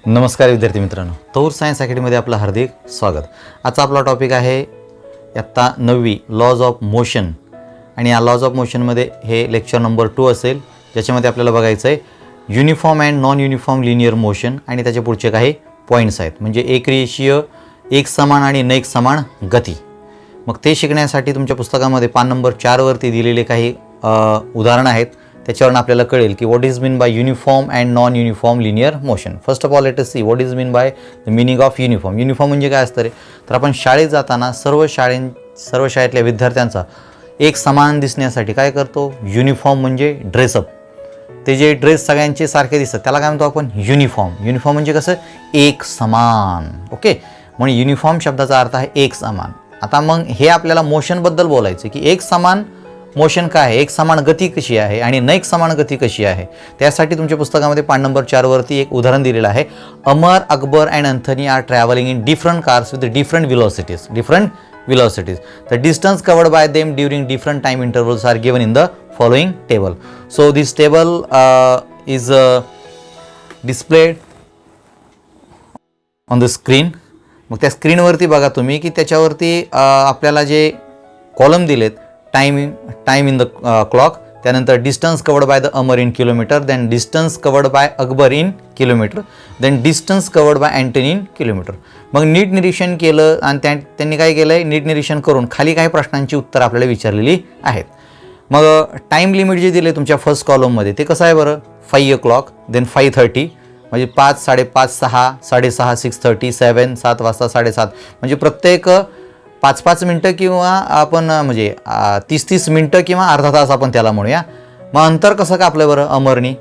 नमस्कार विद्यार्थी मित्रांनो, तौर सायन्स अकॅडमीमध्ये आपलं हार्दिक स्वागत. आजचा आपला टॉपिक आहे इयत्ता 9वी लॉज ऑफ मोशन. आणि या लॉज ऑफ मोशनमध्ये हे लेक्चर नंबर 2 असेल, ज्याच्यामध्ये आपल्याला बघायचं आहे uniform and non uniform linear motion आणि त्याचे पुढचे काही पॉईंट्स आहेत, म्हणजे एकरेषीय, एकसमान आणि नैकसमान गती. मग ते शिकण्यासाठी तुमच्या पुस्तकामध्ये पान नंबर 4 वरती दिलेले काही उदाहरणं आहेत. त्याच्यावरून आपल्याला कळेल की what is mean by uniform and non uniform linear motion. First of all let us see what is mean by the meaning of uniform. Uniform म्हणजे काय असतं रे? तर आपण शाळेत जाताना सर्व शाळेतल्या विद्यार्थ्यांचा एक समान दिसण्यासाठी काय करतो? युनिफॉर्म म्हणजे ड्रेसअप. ते जे ड्रेस सगळ्यांचे सारखे दिसतात त्याला काय म्हणतो आपण? युनिफॉर्म. युनिफॉर्म म्हणजे कसं? एक समान. ओके, म्हणून युनिफॉर्म शब्दाचा अर्थ आहे एक समान. आता मग हे आपल्याला मोशनबद्दल बोलायचं की एक समान मोशन काय आहे, एक समान गती कशी आहे आणि नैक समान गती कशी आहे. त्यासाठी तुमच्या पुस्तकामध्ये पान नंबर 4 वरती एक उदाहरण दिलेलं आहे. Amar, Akbar and Anthony are travelling in different cars with different velocities. The distance covered by them during different time intervals are given in the following table. So this table is displayed on the screen. मग त्या स्क्रीनवरती बघा तुम्ही की त्याच्यावरती आपल्याला जे column दिलेत, time in the clock, त्यानंतर distance covered by the Amar in kilometre, then distance covered by Akbar in kilometre, then distance covered by Antony in kilometre. मग नीट निरीक्षण केलं आणि त्यांनी काय केलं आहे, नीट निरीक्षण करून खाली काही प्रश्नांची उत्तर आपल्याला विचारलेली आहेत. मग टाईम लिमिट जे दिले तुमच्या फर्स्ट कॉलममध्ये ते कसं आहे बरं? 5 o'clock, देन 5:30, म्हणजे 5, 5:30, 6, 6:30, 6:30, 7, 7 वाजता, 7:30, म्हणजे प्रत्येक 5-5 मिनटं किंवा आपण म्हणजे 30-30 मिनटं किंवा अर्धा तास आपण त्याला म्हणूया. मग अंतर कसं कापलं बरं अमरनी?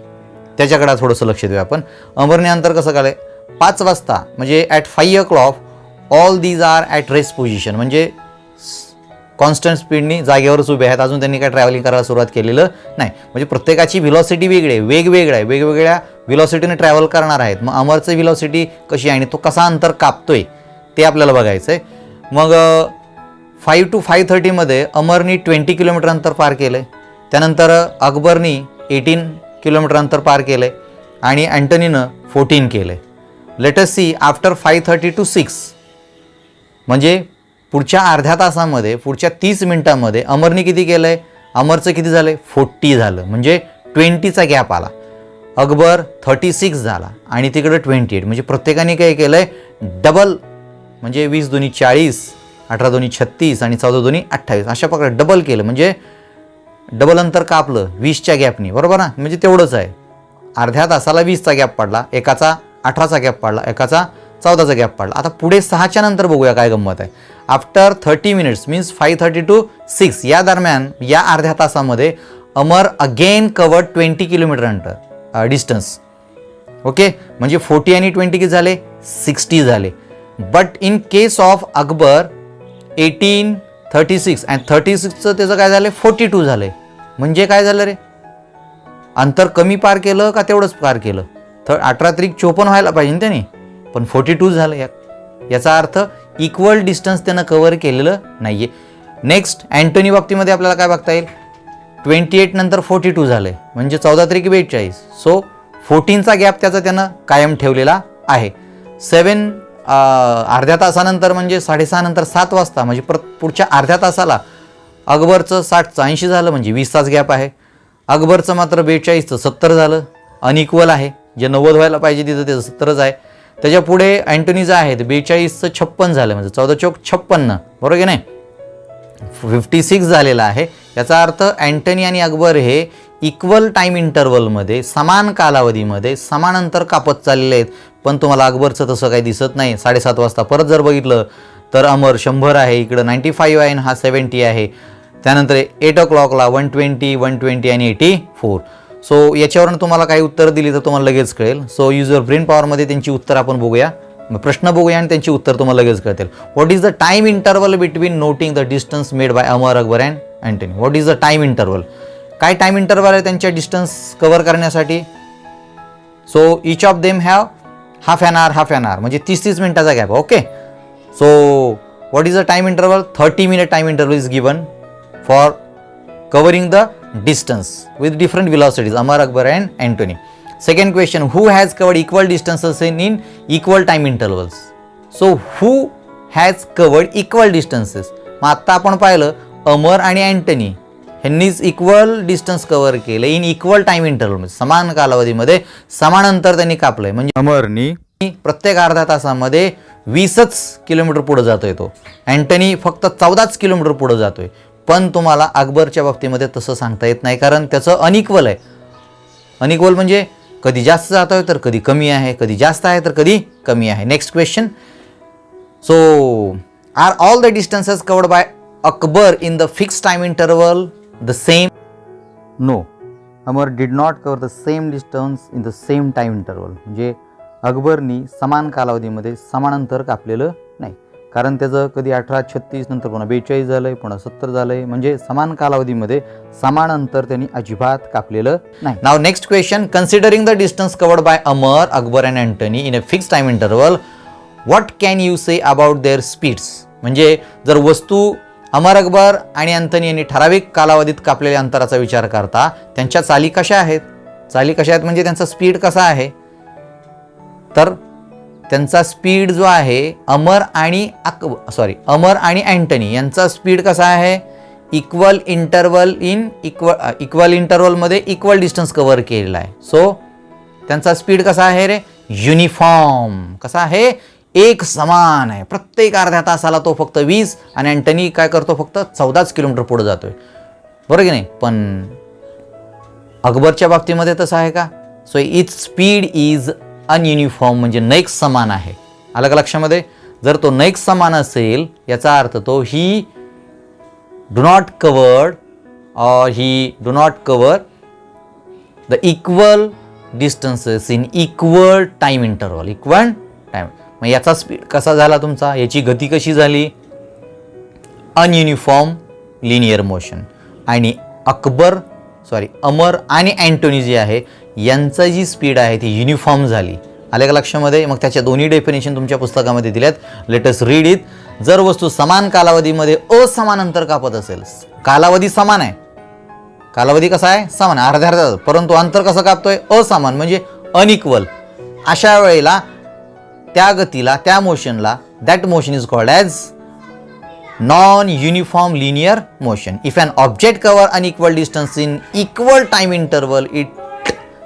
त्याच्याकडे थोडंसं लक्ष देऊया आपण. अमरने अंतर कसं काढलं? 5 वाजता म्हणजे at 5 o'clock all these are at rest position, म्हणजे कॉन्स्टंट स्पीडनी जागेवरच उभे आहेत. अजून त्यांनी काय ट्रॅव्हलिंग करायला सुरुवात केलेलं नाही. म्हणजे प्रत्येकाची व्हिलॉसिटी वेगळी आहे, वेगवेगळ्या व्हिलॉसिटीने ट्रॅव्हल करणार आहेत. मग अमरचं व्हिलॉसिटी कशी आहे आणि तो कसा अंतर कापतोय ते आपल्याला बघायचं आहे. मग 5 to 5:30 मध्ये अमरनी 20 किलोमीटर अंतर पार केलं आहे. त्यानंतर अकबरनी 18 किलोमीटर अंतर पार केलं आहे आणि अँटनीनं 14 केलं आहे. Let us see after 5:30 to 6, म्हणजे पुढच्या अर्ध्या तासामध्ये, पुढच्या 30 मिनटामध्ये अमरनी किती केलं आहे? अमरचं किती झालं आहे? 40 झालं, म्हणजे 20चा गॅप आला. अकबर 36 झाला आणि तिकडं 28, म्हणजे प्रत्येकाने काय केलं आहे? डबल, म्हणजे 20 दुनी 40, 18 दुनी 36 आणि 14 दुनी 28, अशा प्रकारे डबल केलं, म्हणजे डबल अंतर कापलं 20च्या गॅपनी, बरोबर ना? म्हणजे तेवढंच आहे. अर्ध्या तासाला 20चा गॅप पडला, एकाचा 18चा गॅप पडला, एकाचा 14चा गॅप पडला. आता पुढे 6च्या नंतर बघूया काय गंमत आहे. आफ्टर 30 मिनिट्स मीन्स 5:30 to 6 या दरम्यान, या अर्ध्या तासामध्ये अमर अगेन कवर्ड 20 किलोमीटर अंतर डिस्टन्स. ओके, म्हणजे 40 आणि 20 किती झाले? 60 झाले. But in case of Akbar 18, 36 आणि 36चं त्याचं काय झालं? 42 झालं. म्हणजे काय झालं रे? अंतर कमी पार केलं का तेवढंच पार केलं? 18 त्रिक 54 व्हायला पाहिजे ना त्याने, पण 42 झालं. याचा अर्थ इक्वल डिस्टन्स त्यानं कव्हर केलेलं नाही आहे. नेक्स्ट अँटनी बाबतीमध्ये आपल्याला काय बघता येईल? 28 नंतर 42 झालं, म्हणजे 14 त्रिक 42. सो 14चा गॅप त्यानं कायम ठेवलेला आहे. 7 अर्ध्या तासानंतर म्हणजे 6:30 नंतर 7 वाजता, म्हणजे पुढच्या अर्ध्या तासाला अकबरचं 60चं 80 झालं, म्हणजे 20चाच गॅप आहे. अकबरचं मात्र 42चं 70 झालं, अनइक्वल आहे. जे 90 व्हायला पाहिजे तिथं त्याचं 70च आहे. त्याच्या पुढे अँटनीचं आहे 42चं 56 झालं, म्हणजे 14 चौक 56, बरोबर की नाही? 56 झालेला आहे. याचा अर्थ अँटनी आणि अकबर हे इक्वल टाईम इंटरवलमध्ये, समान कालावधीमध्ये समान अंतर कापत चाललेले आहेत. पण तुम्हाला अकबरचं तसं काही दिसत नाही. 7:30 वाजता परत जर बघितलं तर अमर 100 आहे, इकडं 95 आहे आणि हा 70 आहे. त्यानंतर 8 o'clockला 120 आणि 84. सो याच्यावरून तुम्हाला काही उत्तर दिली तर तुम्हाला लगेच कळेल. सो युजर ब्रेन पॉवरमध्ये त्यांची उत्तर आपण बघूया, प्रश्न बघूया आणि त्यांची उत्तर तुम्हाला लगेच कळतील. What is the time interval between noting the distance made by Amar, Akbar and Antony? What is the time interval? काय टाईम इंटरवल आहे त्यांच्या डिस्टन्स कव्हर करण्यासाठी? So each of them have half an hour, म्हणजे 30 मिनिटाचा gap. Okay, so what is the time interval? 30 minute time interval is given for covering the distance with different velocities, Amar, Akbar and Antony. Second question, who has covered equal distances in equal time intervals? So who has covered equal distances? मग आता आपण पाहिलं अमर आणि Antony ह्यांनीच equal distance cover केलं in equal time interval, समान कालावधीमध्ये समान अंतर त्यांनी कापलंय. म्हणजे अमरनी प्रत्येक अर्ध्या तासामध्ये 20च किलोमीटर पुढे जातोय, तो अँटनी फक्त 14च किलोमीटर पुढे जातोय. पण तुम्हाला अकबरच्या बाबतीमध्ये तसं सांगता येत नाही, कारण त्याचं अनइक्वल आहे. अनइक्वल म्हणजे कधी जास्त जातोय तर कधी कमी आहे, कधी जास्त आहे तर कधी कमी आहे. Next question, so are all the distances covered by Akbar in the fixed time interval the same? No, Amar did not cover the same distance in the same time interval. म्हणजे अकबरनी समान कालावधीमध्ये समान अंतर कापलेलं नाही, कारण त्याचं कधी 1836 नंतर पुन्हा 42 झालंय, पुन्हा 70 झालंय. म्हणजे समान कालावधीमध्ये समान अंतर त्यांनी अजिबात कापलेलं नाही. नाव next question, considering the distance covered by Amar, Akbar and Antony in a fixed time interval, what can you say about their speeds? म्हणजे जर वस्तू अमर, अकबर आणि अँटनी यांनी ठराविक कालावधीत कापलेल्या अंतराचा विचार करता त्यांच्या चाली कशा आहेत? चाली कशा आहेत म्हणजे त्यांचा स्पीड कसा आहे? तर त्यांचा स्पीड जो आहे अमर आणि अँटनी यांचा स्पीड कसा आहे? इक्वल इंटरवलमध्ये इक्वल डिस्टन्स कव्हर केलेला आहे. सो त्यांचा स्पीड कसा आहे रे? युनिफॉर्म. कसा आहे? एक समान आहे. प्रत्येक अर्ध्या तासाला तो फक्त 20 आणि अँटनी काय करतो? फक्त 14च किलोमीटर पुढे जातोय, बरोबर की नाही? पण अकबरच्या बाबतीमध्ये तसं आहे का? सो इट्स स्पीड इज अनयुनिफॉर्म, म्हणजे नैक समान आहे. आलं का लक्षामध्ये? जर तो नैक समान असेल याचा अर्थ तो ही do not cover the equal distances in equal time interval. Equal time, मग याचा स्पीड कसा झाला तुमचा? याची गती कशी झाली? अनयुनिफॉर्म लिनियर मोशन. आणि अमर आणि अँटनी जे आहे यांचं जी स्पीड आहे ती युनिफॉर्म झाली. आले का लक्षामध्ये? मग त्याच्या दोन्ही डेफिनेशन तुमच्या पुस्तकामध्ये दिल्यात. Let us read it. जर वस्तू समान कालावधीमध्ये असमान अंतर कापत असेल, कालावधी समान आहे, कालावधी कसा आहे? समान आहे, अर्ध्या, परंतु अंतर कसं कापतोय? असमान, म्हणजे अनइक्वल. अशा वेळेला त्या गतीला, त्या मोशनला, that motion is called as non-uniform linear motion. If an object cover unequal distance in equal time interval, it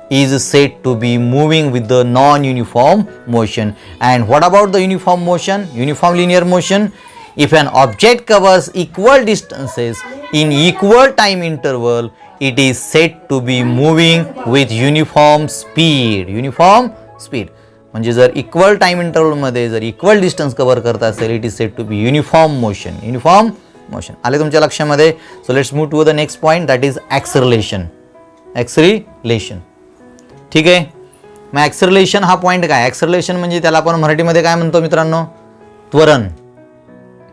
is said to be moving with the non-uniform motion. And what about the uniform motion? Uniform linear motion. If an object covers equal distances in equal time interval, it is said to be moving with uniform speed. Uniform speed. म्हणजे जर equal time इंटरवलमध्ये जर equal distance cover करत असेल, it is said to be uniform motion. Uniform motion आले तुमच्या लक्षामध्ये? So let's move to the next point, that is acceleration. Acceleration, ठीक आहे. मग ॲक्सलरेशन हा पॉईंट काय? ॲक्सलरेशन म्हणजे त्याला आपण मराठीमध्ये काय म्हणतो मित्रांनो? त्वरण.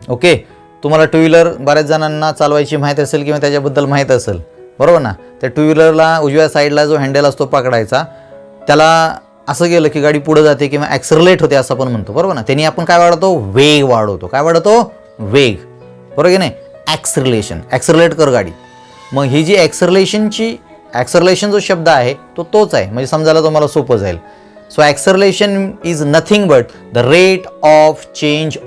ओके, तुम्हाला टू व्हीलर बऱ्याच जणांना चालवायची माहीत असेल किंवा त्याच्याबद्दल माहीत असेल, बरोबर ना? त्या टू व्हीलरला उजव्या साईडला जो हँडल असतो पकडायचा, त्याला असं गेलं की गाडी पुढे जाते किंवा ॲक्सलरेट होते असं आपण म्हणतो, बरोबर ना? त्यांनी आपण काय वाढवतो? वेग वाढवतो. काय वाढवतो? वेग, बरोबर की नाही? ॲक्सलरेट कर गाडी. मग ही जी ॲक्सलरेशन जो शब्द आहे तोच आहे, म्हणजे समजायला तुम्हाला सोपं जाईल. So acceleration is nothing but the rate of change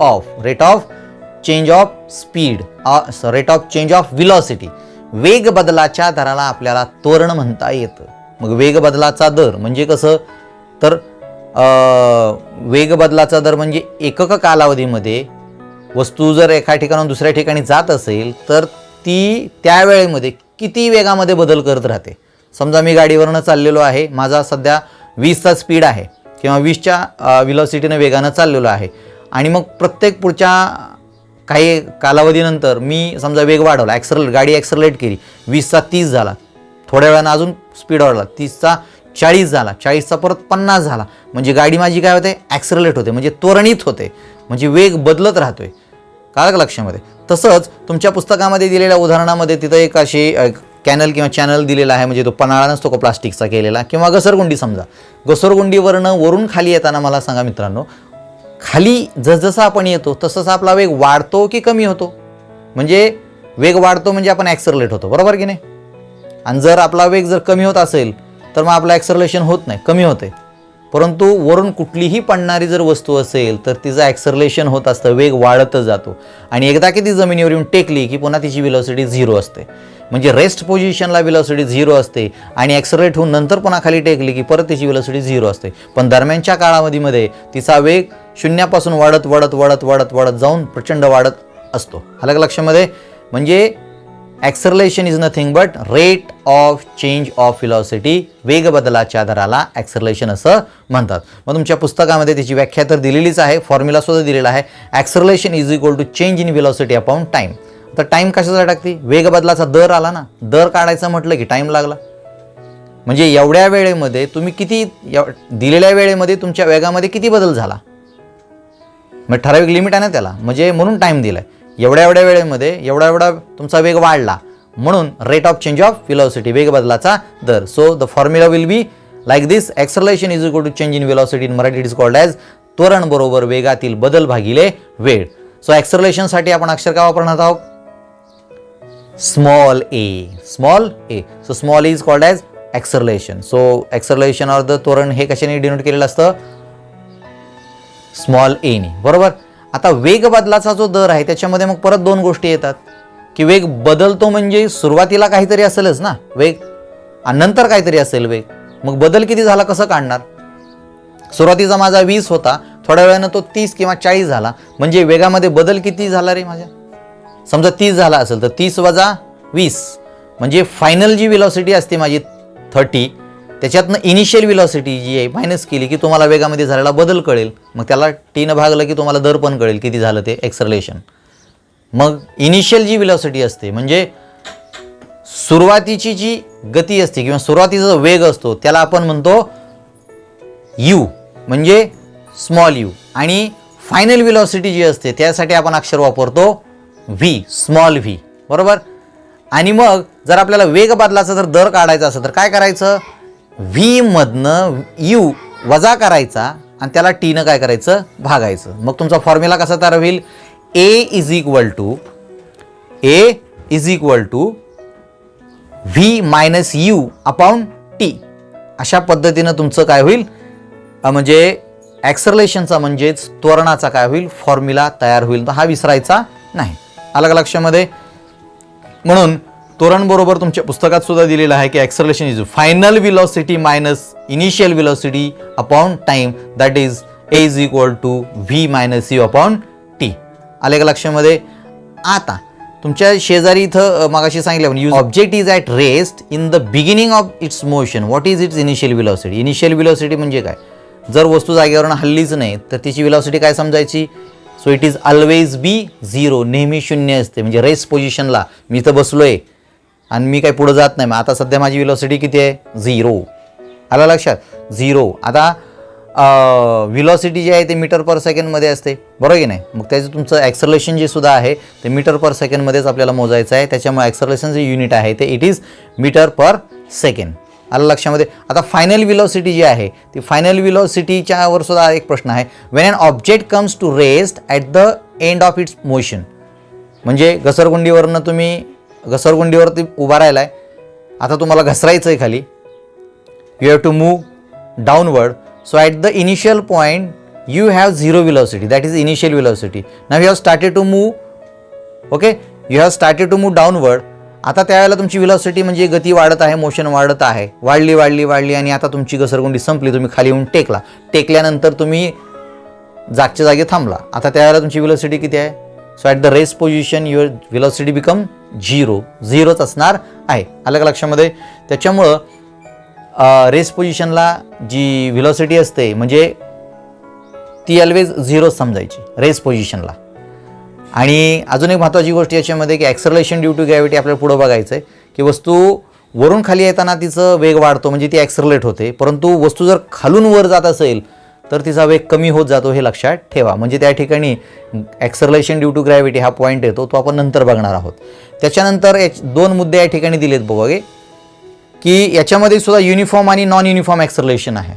of velocity. वेग बदलाच्या दराला आपल्याला त्वरण म्हणता येतं. मग वेग बदलाचा दर म्हणजे कसं? तर वेग बदलाचा दर म्हणजे एकक कालावधीमध्ये वस्तू जर एका ठिकाणाहून दुसऱ्या ठिकाणी जात असेल तर ती त्या वेळेमध्ये किती वेगामध्ये बदल करत राहते. समजा मी गाडीवरनं चाललेलो आहे, माझा सध्या 20चा स्पीड आहे किंवा 20च्या व्हिलॉसिटीनं वेगानं चाललेलो आहे, आणि मग प्रत्येक पुढच्या काही कालावधीनंतर मी समजा वेग वाढवला, गाडी ॲक्सलरेट केली, 20चा 30 झाला, थोड्या वेळानं अजून स्पीड वाढवला, 30चा 40 झाला, 40चा परत 50 झाला, म्हणजे गाडी माझी काय होते? ॲक्सलरेट होते, म्हणजे त्वरणित होते, म्हणजे वेग बदलत राहतोय. कळलं का लक्षामध्ये? तसंच तुमच्या पुस्तकामध्ये दिलेल्या उदाहरणामध्ये तिथं एक अशी कॅनल किंवा चॅनल दिलेला आहे, म्हणजे तो पन्हाळा नसतो का प्लास्टिकचा केलेला, किंवा घसरगुंडी. समजा घसरगुंडीवरनं वरून खाली येताना मला सांगा मित्रांनो, खाली जसजसा आपण येतो तसंच आपला वेग वाढतो की कमी होतो? म्हणजे वेग वाढतो म्हणजे आपण ॲक्सलरेट होतो, बरोबर की नाही? आणि जर आपला वेग जर कमी होत असेल तर मग आपलं ॲक्सलरेशन होत नाही, कमी होते. परंतु वरून कुठलीही पडणारी जर वस्तू असेल तर तिचं ॲक्सलरेशन होत असतं, वेग वाढतच जातो. आणि एकदा की ती जमिनीवर येऊन टेकली की पुन्हा तिची व्हेलॉसिटी 0 असते. म्हणजे रेस्ट पोझिशनला व्हेलॉसिटी 0 असते आणि ॲक्सलरेट होऊन नंतर पुन्हा खाली टेकली की परत तिची व्हेलॉसिटी 0 असते. पण दरम्यानच्या काळामध्ये तिचा वेग शून्यापासून वाढत वाढत वाढत वाढत वाढत जाऊन प्रचंड वाढत असतो. आलं का लक्षामध्ये? म्हणजे acceleration is nothing but rate of change of velocity. वेग बदलाच्या दराला ॲक्सलरेशन असं म्हणतात. मग तुमच्या पुस्तकामध्ये त्याची व्याख्या तर दिलेलीच आहे, फॉर्म्युला सुद्धा दिलेला आहे. Acceleration is equal to change in velocity upon time. तर टाईम कशासाठी टाकते? वेग बदलाचा दर आला ना, दर काढायचं म्हटलं की टाईम लागला. म्हणजे एवढ्या वेळेमध्ये तुम्ही किती, दिलेल्या वेळेमध्ये तुमच्या वेगामध्ये किती बदल झाला, मग ठराविक लिमिट आहे ना त्याला, म्हणजे म्हणून टाईम दिलाय. एवढ्या वेळेमध्ये एवढा तुमचा वेग वाढला, म्हणून rate of change of velocity, वेग बदलाचा दर. So the formula will be like this. Acceleration is equal to change in velocity, in Marathi it is called as त्वरण बरोबर वेगातील बदल भागिले वेळ. सो ॲक्सलरेशनसाठी आपण अक्षर काय वापरणार आहोत? Small A. Small A. So small A is called as acceleration. So acceleration or the त्वरण हे कशाने डिनोट केलेलं असतं? स्मॉल एने. बरोबर. आता वेग बदलाचा जो दर आहे त्याच्यामध्ये मग परत दोन गोष्टी येतात की वेग बदलतो म्हणजे सुरुवातीला काहीतरी असेलच ना वेग, आणि नंतर काहीतरी असेल वेग. मग बदल किती झाला कसं काढणार? सुरुवातीचा माझा 20 होता, थोड्या वेळानं तो 30 किंवा 40 झाला, म्हणजे वेगामध्ये बदल किती झाला रे माझ्या? समजा 30 झाला असेल तर 30 वजा 20 म्हणजे फायनल जी व्हेलॉसिटी असते माझी 30, त्याच्यातनं इनिशियल व्हेलॉसिटी जी आहे मायनस केली की तुम्हाला वेगामध्ये झालेला बदल कळेल. मग त्याला टीनं भागलं की तुम्हाला दर पण कळेल किती झालं ते ॲक्सलरेशन. मग इनिशियल जी व्हेलॉसिटी असते म्हणजे सुरुवातीची जी गती असते किंवा सुरुवातीचा वेग असतो त्याला आपण म्हणतो यू, म्हणजे स्मॉल यू. आणि फायनल व्हेलॉसिटी जी असते त्यासाठी आपण अक्षर वापरतो व्ही, स्मॉल व्ही. बरोबर. आणि मग जर आपल्याला वेग बदलाचा जर दर काढायचा असेल तर काय करायचं? व्ही मधनं यू वजा करायचा आणि त्याला टीनं काय करायचं? भागायचं. मग तुमचा फॉर्म्युला कसा तयार होईल? A is equal to V minus U upon T. अशा पद्धतीनं तुमचं काय होईल? म्हणजे ॲक्सलरेशनचा म्हणजेच त्वरणाचा काय होईल? फॉर्म्युला तयार होईल. तर हा विसरायचा नाही. आलं का लक्षामध्ये? म्हणून त्वरण बरोबर तुमच्या पुस्तकात सुद्धा दिलेलं आहे की acceleration is final velocity minus initial velocity upon time, that is A is equal to V minus U upon T. आले का लक्षामध्ये? आता तुमच्या शेजारी इथं मगाशी सांगितलं object is at rest in the beginning of its motion. What is its initial velocity? Initial velocity म्हणजे काय? जर वस्तू जागेवरून हल्लीच नाही तर तिची व्हेलॉसिटी काय समजायची? So it is always be 0, नेहमी शून्य असते. म्हणजे रेस्ट पोझिशनला मी इथं बसलोय आणि मी काही पुढे जात नाही, मग आता सध्या माझी व्हेलॉसिटी किती आहे? 0. आलं लक्षात? 0. आता व्हेलॉसिटी जी आहे ते मीटर पर सेकंडमध्ये असते, बरोबर की नाही? मग त्याचं तुमचं ॲक्सलरेशन जे सुद्धा आहे ते मीटर पर सेकंडमध्येच आपल्याला मोजायचं आहे. त्याच्यामुळे ॲक्सलरेशन जे युनिट आहे ते it is metre per second. आलं लक्षामध्ये? आता फायनल व्हेलॉसिटी जी आहे ती फायनल व्हेलॉसिटीच्या वर सुद्धा एक प्रश्न आहे. When an object comes to rest at the end of its motion. म्हणजे घसरगुंडीवरनं तुम्ही घसरगुंडीवरती उभा राहिला आहे, आता तुम्हाला घसरायचं आहे खाली, you have to move downward. So at the initial point you have 0 velocity, that is initial velocity. Now you have started to move, okay, you have started to move downward. आता त्यावेळेला तुमची व्हेलॉसिटी म्हणजे गती वाढत आहे, motion वाढत आहे, वाढली आणि आता तुमची घसरगुंडी संपली, तुम्ही खाली येऊन टेकल्यानंतर तुम्ही जागच्या जागी थांबला. आता त्यावेळेला तुमची व्हेलॉसिटी किती आहे? So at the rest position your velocity become 0च असणार आहे. आलं का लक्षामध्ये? त्याच्यामुळं रेस्ट पोझिशनला जी व्हेलॉसिटी असते म्हणजे ती ऑलवेज 0 समजायची रेस्ट पोझिशनला. आणि अजून एक महत्त्वाची गोष्ट याच्यामध्ये की ॲक्सलरेशन ड्यू टू ग्रॅव्हिटी आपल्याला पुढं बघायचं आहे की वस्तू वरून खाली येताना तिचं वेग वाढतो म्हणजे ती ॲक्सलरेट होते, परंतु वस्तू जर खालून वर जात असेल तर तिचा वेग कमी होत जातो, हे लक्षात ठेवा. म्हणजे त्या ठिकाणी ॲक्सलरेशन ड्यू टू ग्रॅव्हिटी हा पॉईंट येतो, तो आपण नंतर बघणार आहोत. त्याच्यानंतर 2 मुद्दे या ठिकाणी दिलेत बघा की याच्यामध्ये सुद्धा युनिफॉर्म आणि नॉन युनिफॉर्म ॲक्सलरेशन आहे.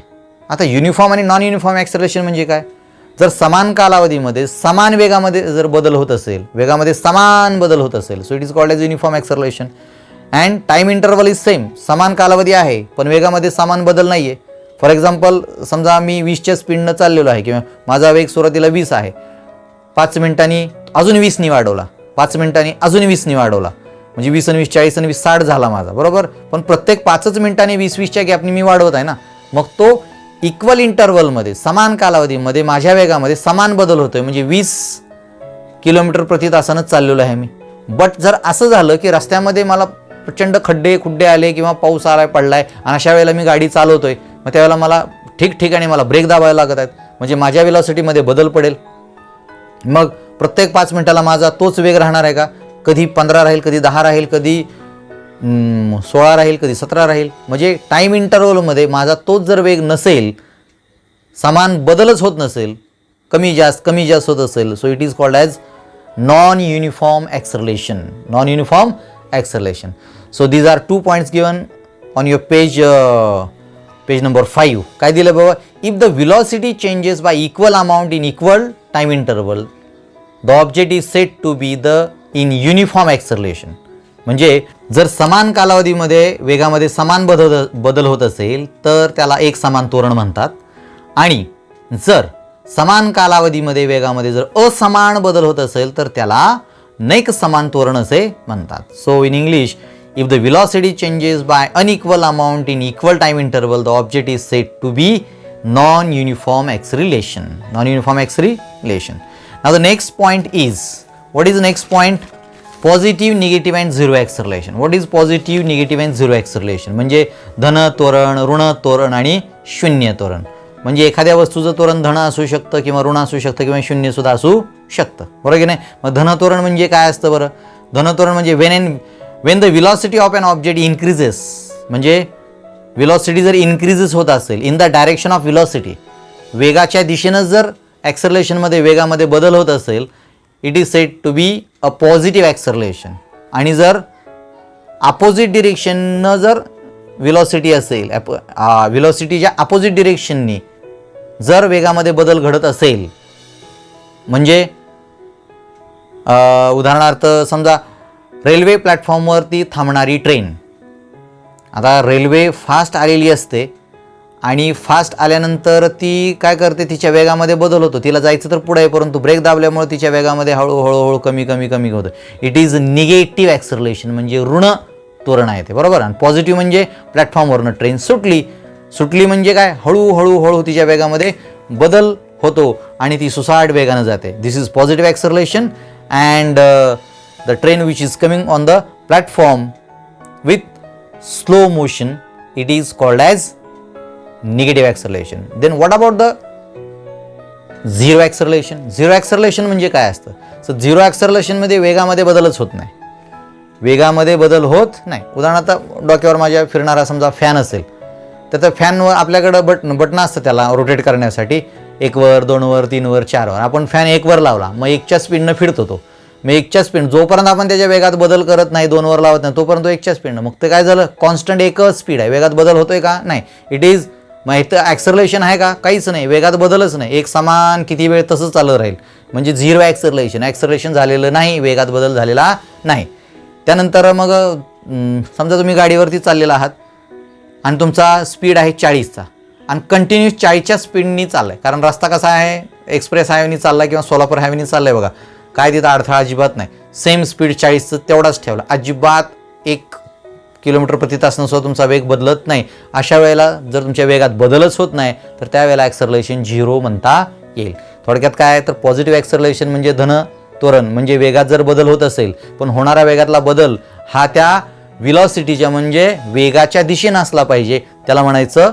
आता युनिफॉर्म आणि नॉन युनिफॉर्म ॲक्सलरेशन म्हणजे काय? जर समान कालावधीमध्ये समान वेगामध्ये जर बदल होत असेल, वेगामध्ये समान बदल होत असेल, so it is called as uniform acceleration. And time interval is same, समान कालावधी आहे पण वेगामध्ये समान बदल नाही आहे. फॉर एक्झाम्पल समजा मी 20च्या स्पीडनं चाललेलो आहे किंवा माझा वेग सुरुवातीला 20 आहे, 5 मिनिटांनी अजून 20नी वाढवला, 5 मिनिटांनी अजून 20नी वाढवला, म्हणजे 20 आणि 20 40 आणि 20 60 झाला माझा, बरोबर. पण प्रत्येक 5च मिनिटांनी 20-20च्या गॅपनी मी वाढवत आहे ना, मग तो इक्वल इंटरवलमध्ये समान कालावधीमध्ये माझ्या वेगामध्ये समान बदल होतोय, म्हणजे 20 किलोमीटर प्रति तासानंच चाललेलो आहे मी. बट जर असं झालं की रस्त्यामध्ये मला प्रचंड खड्डे आले किंवा पाऊस आलाय पडलाय आणि अशा वेळेला मी गाडी चालवतोय, मग त्यावेळेला मला ठिकठिकाणी मला ब्रेक दाबायला लागत आहेत, म्हणजे माझ्या वेलॉसिटीमध्ये बदल पडेल. मग प्रत्येक 5 मिनिटाला माझा तोच वेग राहणार आहे का? कधी 15 राहील, कधी 10 राहील, कधी 16 राहील, कधी 17 राहील. म्हणजे टाईम इंटरवलमध्ये माझा तोच जर वेग नसेल, समान बदलच होत नसेल, कमी जास्त होत असेल, so it is called as non uniform acceleration. Non uniform acceleration. So these are 2 points given on your page number 5. काय दिलं बाबा? If the velocity changes by equal amount in equal time interval, the object is set to be in uniform acceleration. म्हणजे जर समान कालावधीमध्ये वेगामध्ये समान बदल होत असेल तर त्याला एक समान त्वरण म्हणतात, आणि जर समान कालावधीमध्ये वेगामध्ये जर असमान बदल होत असेल तर त्याला नैक समान त्वरण असे म्हणतात. So in English, if the velocity changes by unequal amount in equal time interval, the object is said to be non-uniform acceleration. Non-uniform acceleration. Now the next point is, what is the next point? Positive, negative and zero acceleration. What is positive, negative and zero acceleration? म्हणजे धन त्वरण, ऋण त्वरण आणि शून्य त्वरण. म्हणजे एखाद्या वस्तूचं त्वरण धन असू शकतं किंवा ऋण असू शकतं किंवा शून्य सुद्धा असू शकतं, बरोबर की नाही. मग धनत्वरण म्हणजे काय असतं बरं? धनत्वरण म्हणजे when the velocity of an object increases, म्हणजे velocity जर increases होत असेल in the direction of velocity, वेगाच्या दिशेनं जर ॲक्सलरेशनमध्ये वेगामध्ये बदल होत असेल, it is said to be a positive acceleration. आणि जर अपोजिट डिरेक्शननं जर व्हेलॉसिटी असेल, व्हेलॉसिटीच्या अपोजिट डिरेक्शननी जर वेगामध्ये बदल घडत असेल, म्हणजे उदाहरणार्थ समजा रेल्वे प्लॅटफॉर्मवरती थांबणारी ट्रेन, आता रेल्वे फास्ट आलेली असते आणि फास्ट आल्यानंतर ती काय करते, तिच्या वेगामध्ये बदल होतो, तिला जायचं तर पुढे आहे परंतु ब्रेक दाबल्यामुळे तिच्या वेगामध्ये हळूहळू कमी होतं. इट इज निगेटिव्ह ॲक्सलरेशन, म्हणजे ऋण त्वरण आहे ते, बरोबर. आणि पॉझिटिव्ह म्हणजे प्लॅटफॉर्मवरनं ट्रेन सुटली म्हणजे काय, हळूहळू तिच्या वेगामध्ये बदल होतो आणि ती सुसाट वेगानं जाते. This is positive acceleration. And the train which is coming on the platform with slow motion, it is called as negative acceleration. Then what about the zero acceleration? Zero acceleration म्हणजे काय असतं? सो झिरो ॲक्सलरेशनमध्ये वेगामध्ये बदलच होत नाही, वेगामध्ये बदल होत नाही. उदाहरणार्थ डोक्यावर माझ्या फिरणारा समजा फॅन असेल, तर त्या फॅनवर आपल्याकडं बटणं असतं त्याला रोटेट करण्यासाठी, 1 वर 2 वर 3 वर 4 वर. आपण फॅन 1 वर लावला, मग 1च्या स्पीडनं फिरतो तो. मग 1च्या स्पीड जोपर्यंत आपण त्याच्या वेगात बदल करत नाही, 2 वर लावत नाही, तोपर्यंत 1च्या स्पीडनं. मग ते काय झालं, कॉन्स्टंट एकच स्पीड आहे, वेगात बदल होतोय का? नाही. इट इज, मग इथं ॲक्सलरेशन आहे का? काहीच नाही, वेगात बदलच नाही, एक समान किती वेळ तसंच चालू राहील, म्हणजे झिरो ॲक्सलरेशन झालेलं नाही, वेगात बदल झालेला नाही. त्यानंतर मग समजा तुम्ही गाडीवरती चाललेला आहात आणि तुमचा स्पीड आहे 40चा आणि कंटिन्यूस 40च्या स्पीडनी चाललाय, कारण रस्ता कसा आहे, एक्सप्रेस हायवेनी चालला किंवा सोलापूर हायवेनी चाललाय बघा, काय तिथं अडथळा अजिबात नाही, सेम स्पीड 40चं तेवढाच ठेवला, अजिबात 1 किलोमीटर प्रति तास सुद्धा तुमचा वेग बदलत नाही. अशा वेळेला जर तुमच्या वेगात बदलच होत नाही तर त्यावेळेला ॲक्सलरेशन झिरो म्हणता येईल. थोडक्यात काय, तर पॉझिटिव्ह ॲक्सलरेशन म्हणजे धन त्वरण, म्हणजे वेगात जर बदल होत असेल पण होणारा वेगातला बदल हा त्या व्हेलॉसिटीच्या म्हणजे वेगाच्या दिशेनं असला पाहिजे, त्याला म्हणायचं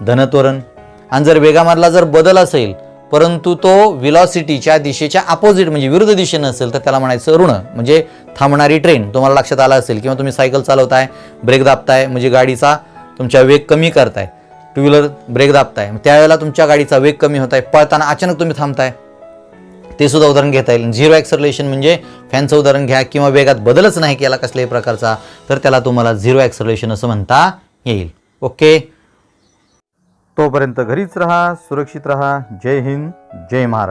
धनत्वरण. आणि जर वेगामधला जर बदल असेल परंतु तो व्हेलॉसिटीच्या दिशेच्या अपोजिट म्हणजे विरुद्ध दिशेनं असेल तर त्याला म्हणायचं ऋण. म्हणजे थांबणारी ट्रेन तुम्हाला लक्षात आलं असेल, किंवा तुम्ही सायकल चालवताय, ब्रेक दाबताय म्हणजे गाडीचा तुमच्या वेग कमी करताय, टू व्हीलर ब्रेक दाबताय, त्यावेळेला तुमच्या गाडीचा वेग कमी होत आहे, पळताना अचानक तुम्ही थांबताय, ते सुद्धा उदाहरण घेता येईल. झिरो ॲक्सलरेशन म्हणजे फॅनचं उदाहरण घ्या, किंवा वेगात बदलच नाही केला कसल्याही प्रकारचा तर त्याला तुम्हाला झिरो ॲक्सलरेशन असं म्हणता येईल. ओके, तोपर्यंत घरीच राहा, सुरक्षित राहा. जय हिंद, जय महाराष्ट्र.